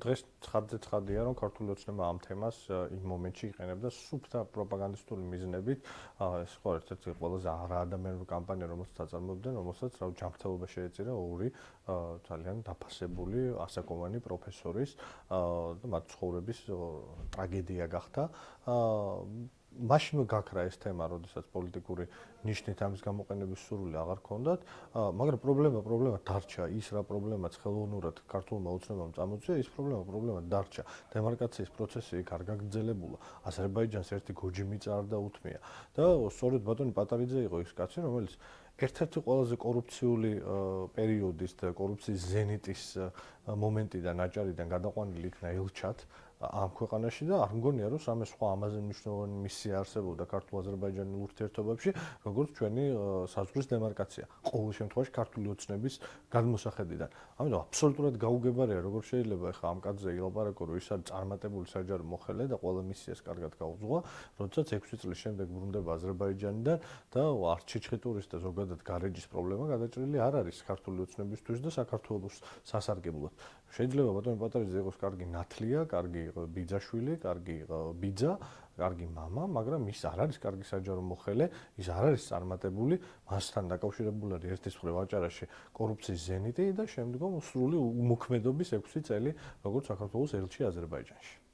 დღეს ცხადია, რომ ქართული ოცნება ამ თემას იმ მომენტში იყენებდა სუფთა პროპაგანდისტული მიზნებით. ეს ხო ერთ-ერთი ყველაზე არაადამიანური კამპანია, რომელსაც აწარმოებდნენ, რომელსაც ჯანმრთელობა შეეწირა ორი ძალიან დაფასებული ასაკოვანი პროფესორის და მათ ცხოვრების ტრაგედია გახდა. მაშინვე გაქრა ეს თემა, როდესაც პოლიტიკური ნიშნით ამის გამოყენების სურვილი აღარ ჰქონდათ, მაგრამ პრობლემა დარჩა. ის რა პრობლემაც ხელოვნურად ქართულმა ოცნებამ წამოწია, ის პრობლემა დარჩა. დემარკაციის პროცესი იქ არ გაგრძელებულა. აზერბაიჯანს ერთი გოჯი მიწა არ დაუთმია და სწორედ ბატონი პატარიძე იყო ის კაცი, რომელიც ერთ-ერთი ყველაზე კორუფციული პერიოდის და კორუფციის ზენიტის მომენტიდან აჭარიდან გადაყვანილი იქნა ელჩად ამ ქვეყანაში და არ მგონია რომ სამე სხვა ამაზე მნიშვნელოვანი მისია არსებობდა ქართულ-აზერბაიჯანულ ურთიერთობებში, როგორც ჩვენი საზღვრის დემარკაცია. ყოველ შემთხვევაში ქართული ოცნების გადმოსახედიდან. ამიტომ აბსოლუტურად გაუგებარია, როგორ შეიძლება ახლა ამ კაცზე ილაპარაკო, რომ ის არის წარმატებული საჯარო მოხელე და ყველა მისიას კარგად გაუძღვა, როდესაც 6 წლის შემდეგ ბრუნდება აზერბაიჯანიდან და არც ჩიჩხიტურის და ზოგადად გარეჯის პრობლემა გადაჭრილი არ არის ქართული ოცნებისთვის და საქართველოს სასარგებლოდ. შეიძლება ბატონი პატარიძე იყოს კარგი ნათლია, კარგი ბიძაშვილი, კარგი ბიძა, კარგი მამა, მაგრამ ის არ არის კარგი საჯარო მოხელე, ის არ არის წარმატებული, მასთან დაკავშირებული არის ერთის მხრივ აჭარაში კორუფციის ზენიტი და შემდგომ სრული უმოქმედობის 6 წელი, როგორც საქართველოს ელჩი აზერბაიჯანში.